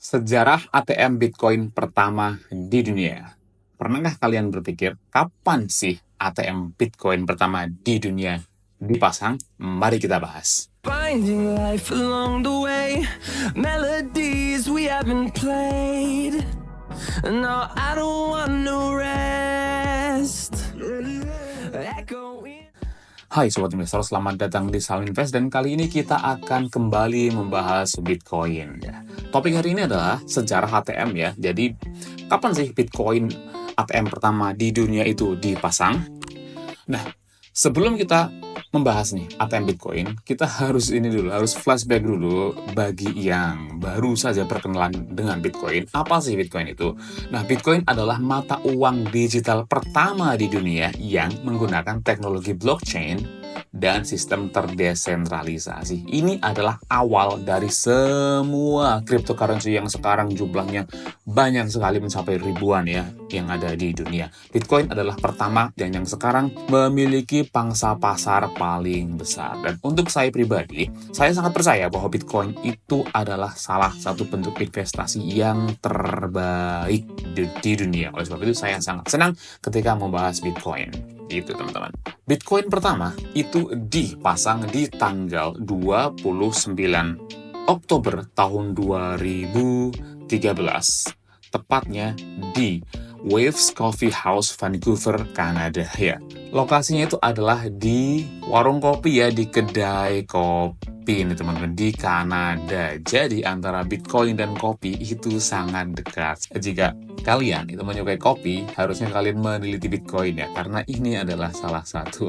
Sejarah ATM Bitcoin pertama di dunia. Pernahkah kalian berpikir kapan sih ATM Bitcoin pertama di dunia dipasang? Mari kita bahas. Finding life along the way, melodies we haven't played. No, I don't want no rest. Echoing. Hai Sobat Investor, selamat datang di Salam Invest dan kali ini kita akan kembali membahas Bitcoin ya. Topik hari ini adalah sejarah ATM ya. Jadi kapan sih Bitcoin ATM pertama di dunia itu dipasang? Nah, sebelum kita membahas nih ATM Bitcoin, kita harus flashback dulu bagi yang baru saja berkenalan dengan Bitcoin. Apa sih Bitcoin itu? Nah, Bitcoin adalah mata uang digital pertama di dunia yang menggunakan teknologi blockchain dan sistem terdesentralisasi. Ini adalah awal dari semua cryptocurrency yang sekarang jumlahnya banyak sekali, mencapai ribuan ya yang ada di dunia. Bitcoin adalah pertama dan yang sekarang memiliki pangsa pasar paling besar. Dan untuk saya pribadi, saya sangat percaya bahwa Bitcoin itu adalah salah satu bentuk investasi yang terbaik di dunia. Oleh sebab itu saya sangat senang ketika membahas Bitcoin. Itu teman-teman. Bitcoin pertama itu dipasang di tanggal 29 Oktober tahun 2013. Tepatnya di Waves Coffee House, Vancouver, Kanada ya. Lokasinya itu adalah di warung kopi ya, di kedai kopi ini teman-teman, di Kanada. Jadi antara Bitcoin dan kopi itu sangat dekat. Jika kalian itu menyukai kopi, harusnya kalian meneliti Bitcoin ya, karena ini adalah salah satu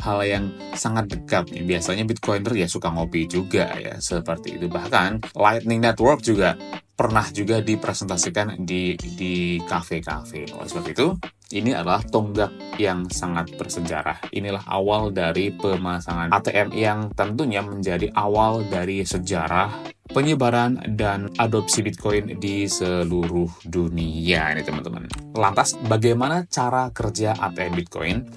hal yang sangat dekat nih. Biasanya Bitcoiner ya suka ngopi juga ya, seperti itu. Bahkan Lightning Network juga pernah juga dipresentasikan di kafe-kafe. Oleh sebab itu, ini adalah tonggak yang sangat bersejarah. Inilah awal dari pemasangan ATM yang tentunya menjadi awal dari sejarah penyebaran dan adopsi Bitcoin di seluruh dunia ini teman-teman. Lantas, bagaimana cara kerja ATM Bitcoin?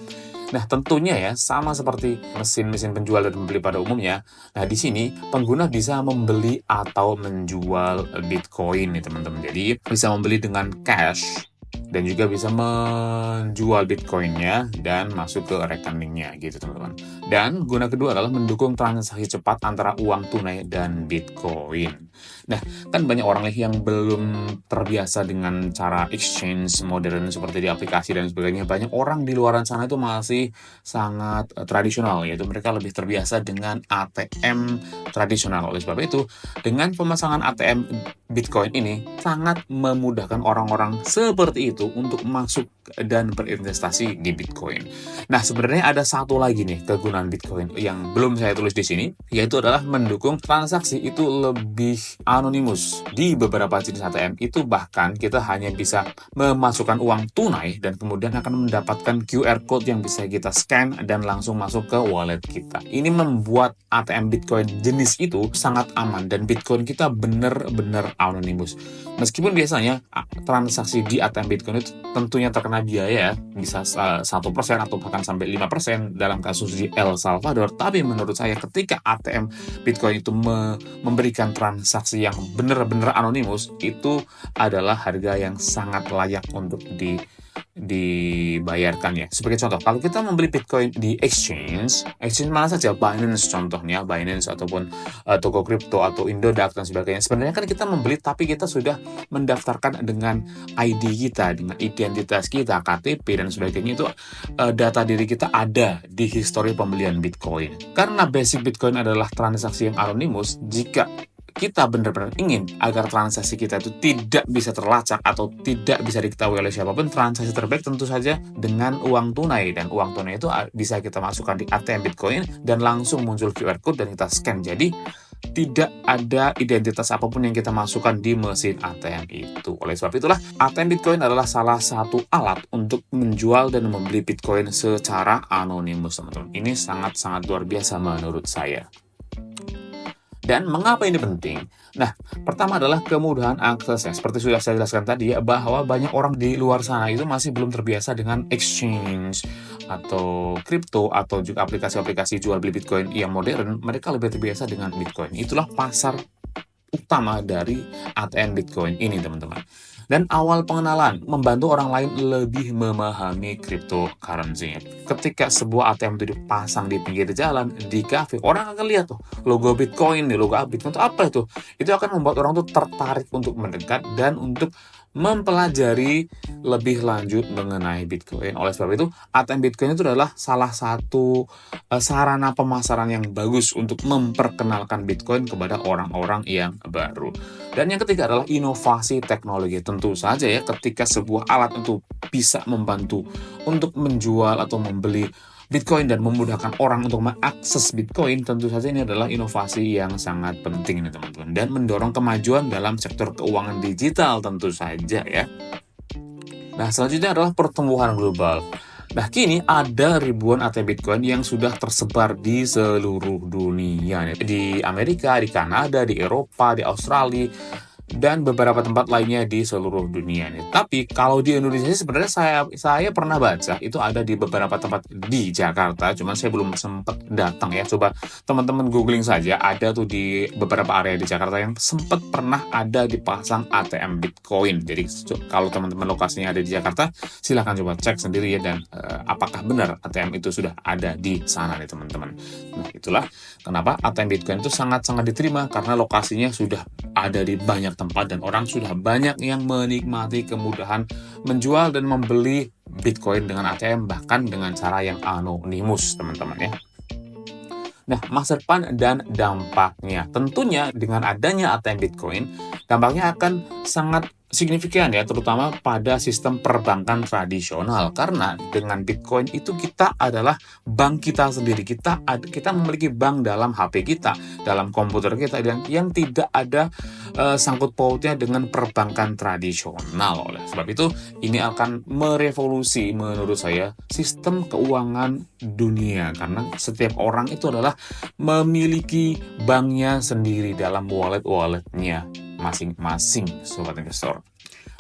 Nah, tentunya ya, sama seperti mesin-mesin penjual dan pembeli pada umumnya. Nah, di sini pengguna bisa membeli atau menjual Bitcoin nih teman-teman. Jadi, bisa membeli dengan cash dan juga bisa menjual Bitcoinnya dan masuk ke rekeningnya gitu teman-teman. Dan guna kedua adalah mendukung transaksi cepat antara uang tunai dan Bitcoin. Nah, kan banyak orang yang belum terbiasa dengan cara exchange modern seperti di aplikasi dan sebagainya. Banyak orang di luar sana itu masih sangat tradisional, yaitu mereka lebih terbiasa dengan ATM tradisional. Oleh sebab itu, dengan pemasangan ATM Bitcoin ini sangat memudahkan orang-orang seperti itu untuk masuk dan berinvestasi di Bitcoin. Nah, sebenarnya ada satu lagi nih kegunaan Bitcoin yang belum saya tulis di sini, yaitu adalah mendukung transaksi itu lebih anonimus. Di beberapa jenis ATM itu bahkan kita hanya bisa memasukkan uang tunai dan kemudian akan mendapatkan QR code yang bisa kita scan dan langsung masuk ke wallet kita. Ini membuat ATM Bitcoin jenis itu sangat aman dan Bitcoin kita benar-benar anonimus. Meskipun biasanya transaksi di ATM Bitcoin itu tentunya terkena biaya, bisa 1% atau bahkan sampai 5% dalam kasus di El Salvador, tapi menurut saya ketika ATM Bitcoin itu memberikan transaksi yang benar-benar anonimus, itu adalah harga yang sangat layak untuk dibayarkan ya. Sebagai contoh, kalau kita membeli Bitcoin di exchange mana saja, Binance contohnya, Binance ataupun toko kripto atau Indodax dan sebagainya. Sebenarnya kan kita membeli tapi kita sudah mendaftarkan dengan ID kita, dengan identitas kita, KTP dan sebagainya. Itu data diri kita ada di histori pembelian Bitcoin. Karena basic Bitcoin adalah transaksi yang anonimus, jika kita benar-benar ingin agar transaksi kita itu tidak bisa terlacak atau tidak bisa diketahui oleh siapapun, transaksi terbaik tentu saja dengan uang tunai. Dan uang tunai itu bisa kita masukkan di ATM Bitcoin dan langsung muncul QR code dan kita scan. Jadi tidak ada identitas apapun yang kita masukkan di mesin ATM itu. Oleh sebab itulah ATM Bitcoin adalah salah satu alat untuk menjual dan membeli Bitcoin secara anonimus teman-teman. Ini sangat-sangat luar biasa menurut saya. Dan mengapa ini penting? Nah, pertama adalah kemudahan aksesnya. Seperti sudah saya jelaskan tadi ya, bahwa banyak orang di luar sana itu masih belum terbiasa dengan exchange atau kripto atau juga aplikasi-aplikasi jual beli Bitcoin yang modern. Mereka lebih terbiasa dengan Bitcoin. Itulah pasar utama dari ATM Bitcoin ini, teman-teman. Dan awal pengenalan membantu orang lain lebih memahami cryptocurrency. Ketika sebuah ATM itu dipasang di pinggir jalan, di kafe, orang akan lihat tuh logo Bitcoin, nih logo Bitcoin itu apa itu? Itu akan membuat orang tuh tertarik untuk mendekat dan untuk mempelajari lebih lanjut mengenai Bitcoin. Oleh sebab itu, ATM Bitcoin itu adalah salah satu sarana pemasaran yang bagus untuk memperkenalkan Bitcoin kepada orang-orang yang baru. Dan yang ketiga adalah inovasi teknologi. Tentu saja ya, ketika sebuah alat itu bisa membantu untuk menjual atau membeli Bitcoin dan memudahkan orang untuk mengakses Bitcoin, tentu saja ini adalah inovasi yang sangat penting nih teman-teman, dan mendorong kemajuan dalam sektor keuangan digital tentu saja ya. Nah, selanjutnya adalah pertumbuhan global. Nah, kini ada ribuan ATM Bitcoin yang sudah tersebar di seluruh dunia nih. Di Amerika, di Kanada, di Eropa, di Australia, dan beberapa tempat lainnya di seluruh dunia nih. Tapi kalau di Indonesia sebenarnya saya pernah baca itu ada di beberapa tempat di Jakarta, cuman saya belum sempat datang ya. Coba teman-teman googling saja, ada tuh di beberapa area di Jakarta yang sempat pernah ada dipasang ATM Bitcoin. Jadi kalau teman-teman lokasinya ada di Jakarta, silahkan coba cek sendiri ya, dan apakah benar ATM itu sudah ada di sana nih teman-teman. Nah, itulah kenapa ATM Bitcoin itu sangat-sangat diterima, karena lokasinya sudah ada di banyak tempat dan orang sudah banyak yang menikmati kemudahan menjual dan membeli Bitcoin dengan ATM, bahkan dengan cara yang anonimus teman-teman ya. Nah, masa depan dan dampaknya. Tentunya dengan adanya ATM Bitcoin, dampaknya akan sangat signifikan ya, terutama pada sistem perbankan tradisional. Karena dengan Bitcoin itu kita adalah bank kita sendiri. Kita memiliki bank dalam HP kita, dalam komputer kita, dan yang tidak ada sangkut pautnya dengan perbankan tradisional. Oleh sebab itu, ini akan merevolusi menurut saya sistem keuangan dunia, karena setiap orang itu adalah memiliki banknya sendiri dalam wallet-walletnya masing-masing, sobat investor.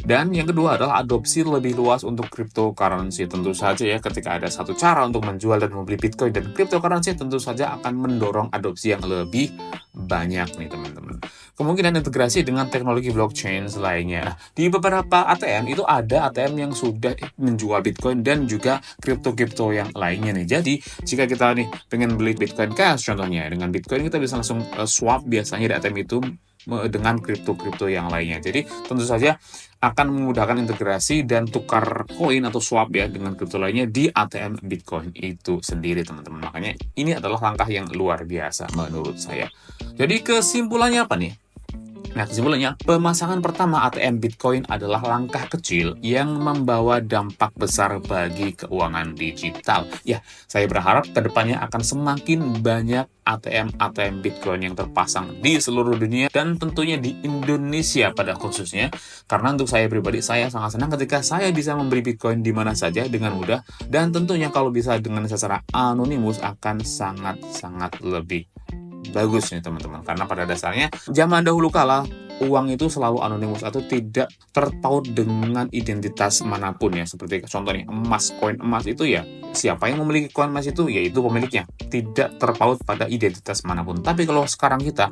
Dan yang kedua adalah adopsi lebih luas untuk cryptocurrency. Tentu saja ya, ketika ada satu cara untuk menjual dan membeli Bitcoin dan cryptocurrency, tentu saja akan mendorong adopsi yang lebih banyak nih teman-teman. Kemungkinan integrasi dengan teknologi blockchain lainnya. Di beberapa ATM itu ada ATM yang sudah menjual Bitcoin dan juga kripto-kripto yang lainnya nih. Jadi jika kita nih pengen beli Bitcoin cash contohnya, dengan Bitcoin kita bisa langsung swap biasanya di ATM itu dengan kripto-kripto yang lainnya. Jadi tentu saja akan memudahkan integrasi dan tukar koin atau swap ya dengan kripto lainnya di ATM Bitcoin itu sendiri teman-teman. Makanya ini adalah langkah yang luar biasa menurut saya. Jadi kesimpulannya apa nih? Nah, kesimpulannya, pemasangan pertama ATM Bitcoin adalah langkah kecil yang membawa dampak besar bagi keuangan digital. Ya, saya berharap kedepannya akan semakin banyak ATM Bitcoin yang terpasang di seluruh dunia dan tentunya di Indonesia pada khususnya. Karena untuk saya pribadi, saya sangat senang ketika saya bisa membeli Bitcoin di mana saja dengan mudah, dan tentunya kalau bisa dengan secara anonimus akan sangat-sangat lebih bagus nih teman-teman, karena pada dasarnya zaman dahulu kala uang itu selalu anonimus atau tidak terpaut dengan identitas manapun ya, seperti contohnya emas, koin emas itu ya siapa yang memiliki koin emas itu yaitu pemiliknya, tidak terpaut pada identitas manapun. Tapi kalau sekarang kita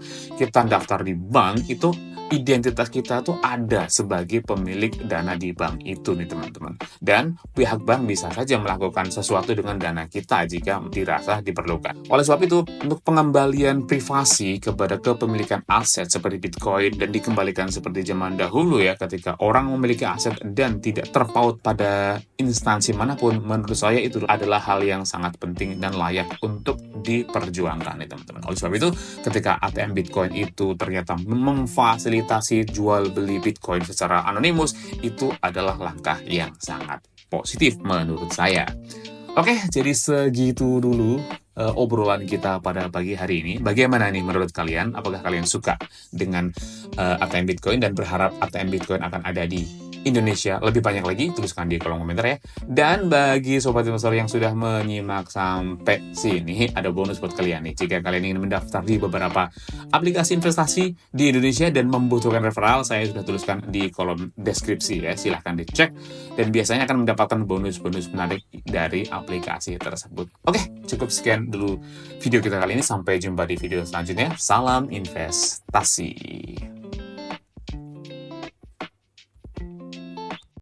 daftar di bank, itu identitas kita tuh ada sebagai pemilik dana di bank itu nih teman-teman. Dan pihak bank bisa saja melakukan sesuatu dengan dana kita jika dirasa diperlukan. Oleh sebab itu, untuk pengembalian privasi kepada kepemilikan aset seperti Bitcoin dan dikembalikan seperti zaman dahulu ya, ketika orang memiliki aset dan tidak terpaut pada instansi manapun, menurut saya itu adalah hal yang sangat penting dan layak untuk diperjuangkan nih teman-teman. Oleh sebab itu, ketika ATM Bitcoin itu ternyata memfasilitasi jual beli Bitcoin secara anonimus, itu adalah langkah yang sangat positif menurut saya. Oke, jadi segitu dulu obrolan kita pada pagi hari ini. Bagaimana nih menurut kalian? Apakah kalian suka dengan ATM Bitcoin dan berharap ATM Bitcoin akan ada di Indonesia. Lebih banyak lagi, tuliskan di kolom komentar ya. Dan bagi Sobat Investor yang sudah menyimak sampai sini, ada bonus buat kalian nih. Jika kalian ingin mendaftar di beberapa aplikasi investasi di Indonesia dan membutuhkan referral, saya sudah tuliskan di kolom deskripsi ya. Silahkan dicek. Dan biasanya akan mendapatkan bonus-bonus menarik dari aplikasi tersebut. Oke, cukup sekian dulu video kita kali ini. Sampai jumpa di video selanjutnya. Salam investasi.